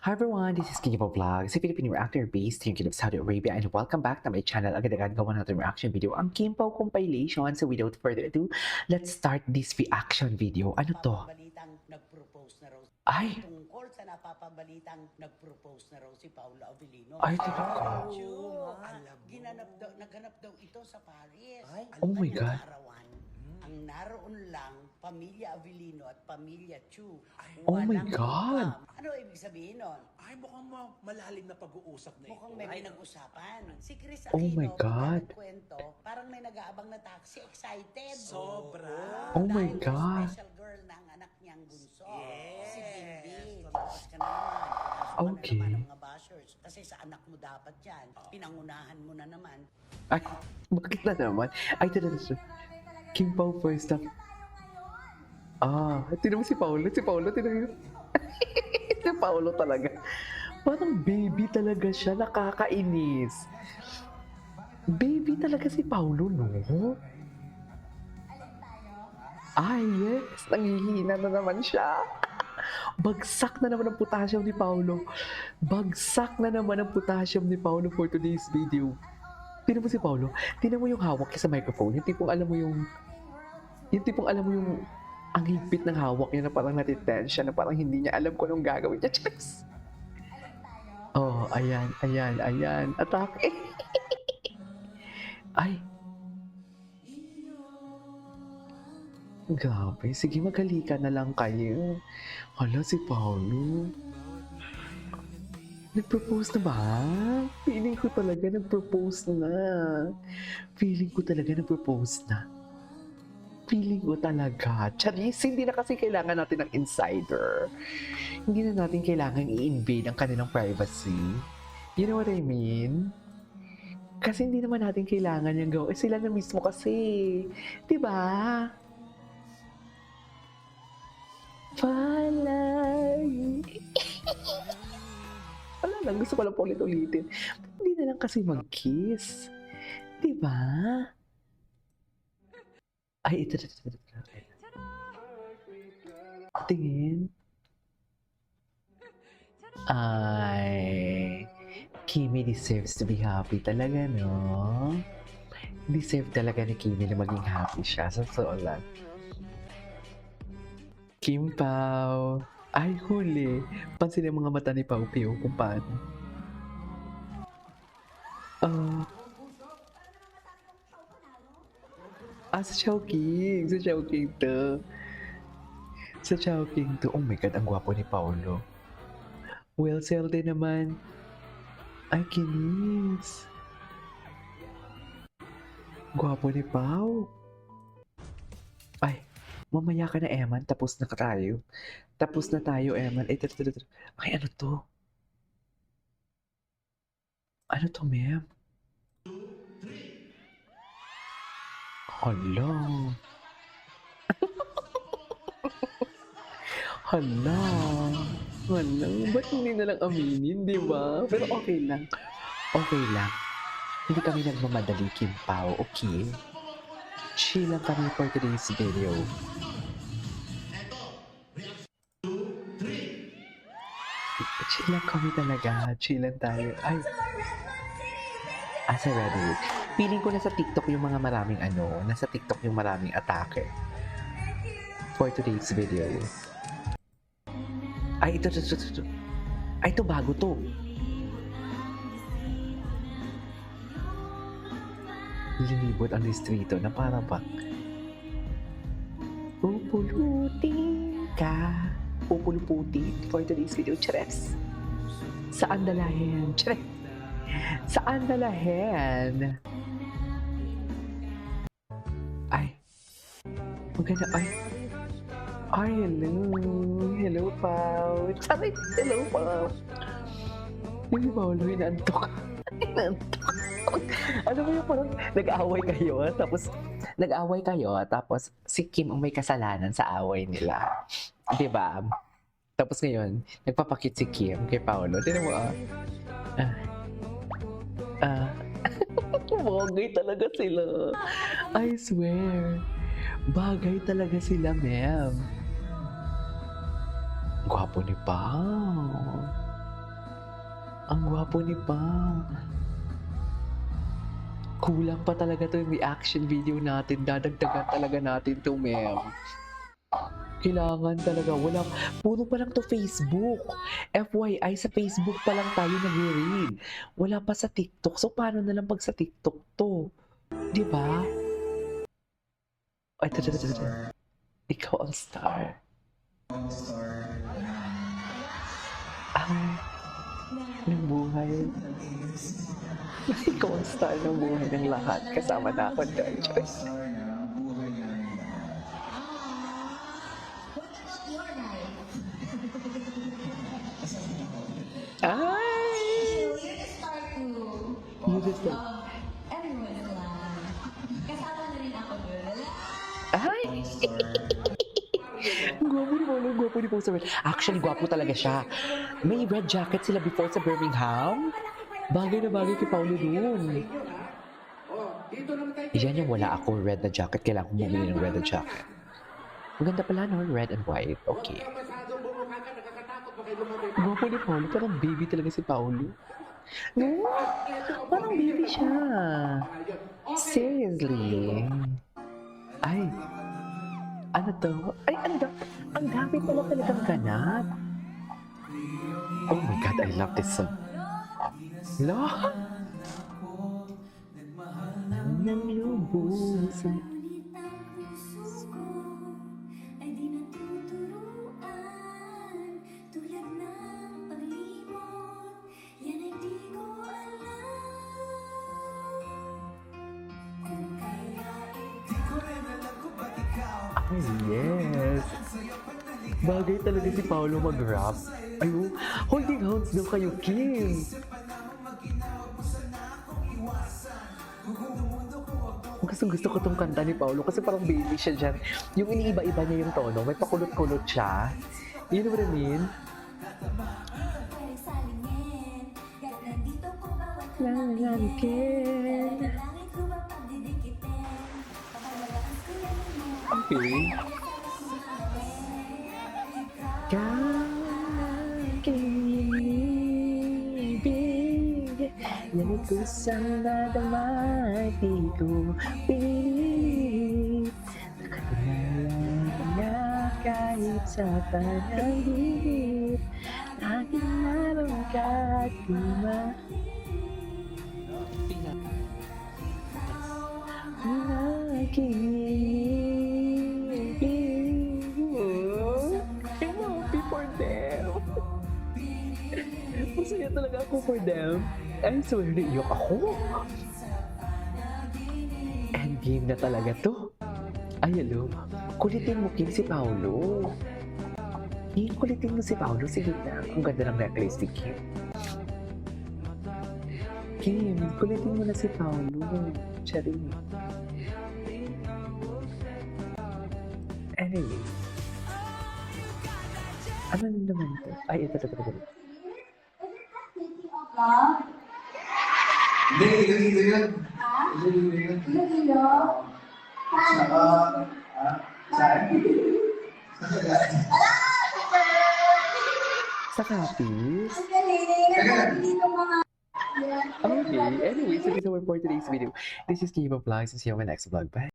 Hi everyone, this is King of Vlogs, a Filipino reactor based in Kingdom of Saudi Arabia, and welcome back to my channel. Agad-agad gawa natin reaction video ang Kimpaw compilation. So without further ado, let's start this reaction video. Ano to? Napapabalitang nag-propose na raw. Ay! Tungkol sa napapabalitang nag-propose na raw si Paula Avellino. Ay, talaga? Naghanap daw ito sa Paris. Ay, oh my God. Arawan, ang naroon lang, pamilya Avellino at pamilya Chu. Oh my Walang God. iba. Ano ibig sabihin nun? Ay, mukhang malalim na pag-uusap na Mukhang ito. may Ay, pinag-usapan. Si Chris Oh Aquino, my God. kwento, parang may nag-aabang na taxi, excited. Sobra. Oh my Dahil God. special girl na ang anak niyang bunso. Yes. Si Bimbi. Tapos ka na naman. Pinasok Okay. na naman ang mga bashers. Kasi sa anak mo dapat yan. Pinangunahan mo na naman. Ay, bakit na naman? Ay, talaga. Kimpaw first up. Tinan mo si Paolo. Si Paolo, tinan mo. Si Paolo talaga. Parang baby talaga siya. Nakakainis. Baby talaga si Paolo, no? Ay, yes. Nanghihina na naman siya. Bagsak na naman ang potassium ni Paolo. Bagsak na naman ang potassium ni Paolo for today's video. Tinan mo si Paolo. Tinan mo yung hawak niya sa microphone. Yung tipong alam mo yung... Yung tipong alam mo yung... Ang higpit ng hawak niya na parang natitension, na parang hindi niya alam kung anong gagawin niya. Cheers! Oh, ayan. Atake. Ay. Grabe. Sige, maghalikan na lang kayo. Hala, si Paolo. Nag-propose na ba? Feeling ko talaga nag-propose na. Feeling ko talaga. Charis, hindi na kasi kailangan natin ng insider. Hindi na natin kailangan i-invade ang kanilang privacy. You know what I mean? Kasi hindi naman natin kailangan yung gawin. Sila na mismo kasi. Diba? Palay. Wala lang, gusto ko lang po ulit-ulitin. Hindi na lang kasi mag-kiss. Diba? Ay, ito. Tingin. Ay, Kimi deserves to be happy talaga, no? Deserve talaga ni Kimi na maging happy siya. Sa totoo lang. Kim Pao. Ay, huli. Pansin ang mga mata ni Pao Pio kung paano. Sa Chowking. Sa Chowking to. Sa Chowking to. Oh my God, ang gwapo ni Paolo. Well, Selde naman. Ay, kinis. Gwapo ni Pao. Ay, mamaya ka na, Eman. Tapos na tayo, Eman. Ay, ito. Ay, ano to? Ano to, ma'am? Hala. Hala. Ba't hindi na lang aminin, di ba? Pero okay lang. Hindi kami nagmamadali, Kim Pao, okay? Chill lang kami for today's video. Chill lang kami talaga. Chill lang tayo. Ay. Sa Reddit. Feeling ko nasa TikTok yung mga maraming nasa TikTok yung maraming atake. For today's video. Ay, ito. Ay, ito bago to. Linibot ang distrito na para bang pupulutin for today's video. Cheres. Saan dalahin? Cheres. Saan dalahin? Ay. Maganda. Ay, hello. Hello, Pao. Sorry. Hello, Pao. Hindi ba ulo? Inaantok. Ano ba yung parang nag-away kayo, tapos si Kim ang may kasalanan sa away nila. Diba? Tapos ngayon, nagpapakit si Kim kay Paolo. Tinan mo, bagay talaga sila. I swear. Bagay talaga sila, ma'am. Gwapo ni Pao. Ang gwapo ni Pam. Kulang pa talaga to yung reaction video natin. Dadagdagan talaga natin to, ma'am. Kailangan talaga. Walang, puro pa lang to Facebook. FYI, sa Facebook pa lang tayo nag-read. Wala pa sa TikTok. So, paano na lang pag sa TikTok to? Di ba? Ay, ito. Ikaw ang star. Ay, ng buhay. Ikaw ang star ng buhay ng lahat. Kasama na ako doon, Joyce. Ay! You just like... Ay! Gwapo ni Paulo sa red. Actually, gwapo talaga siya. May red jacket sila before sa Birmingham. Bagay na bagay kay Paulo dun. Yan yung wala ako red na jacket. Kailangan kong bumili ng red na jacket. Maganda pala no, red and white. Okay. Gwapo ni Paulo. Parang baby talaga si Paulo. No, parang baby siya. Seriously. Ay, ano to? Ay, ang dami pala talagang ganap. Oh my God, I love this song. Lo? Nang lubusan. Ngunit ang puso ko ay di natuturuan. Tulad ng paglimot, yan ay di ko alam. Kung kaya Ay, yes. Bagay talaga si Paolo mag-rap. Ayun, holding hands daw kayo, Kim. Gusto ko tong kanta ni Paolo kasi parang baby siya dyan. Yung iniiba-iba niya yung tono, may pakulot-kulot siya. You know what I mean? pwedeng salingin, kahit nandito ko bawat Lalangkin. langit ko ba pagdidikitin? Papalabas ko yan mo. Okay. Kakiibig, yan ay kusang nadama, di ko pilit. Nakatinalang na kahit sa panaginip, aking naroon ka at I'm happy for them. Masaya talaga ako for them. I swear, naiyak ako. Endgame na talaga to. Ay, hello. Kulitin mo, Kim, si Paolo. Kim, kulitin mo si Paolo. Sige na. Ang ganda ng necklace ni Kim. Kim, kulitin mo na si Paolo. Charing. Anyway. Ano naman ito? Ay, ito. Hindi, ilo yun. Ilo yun. Saan? Sa kapis? Ang galing, dito mga Okay, anyway, so this is our for today's video. This is Game of Lies. See you on my next vlog. Bye!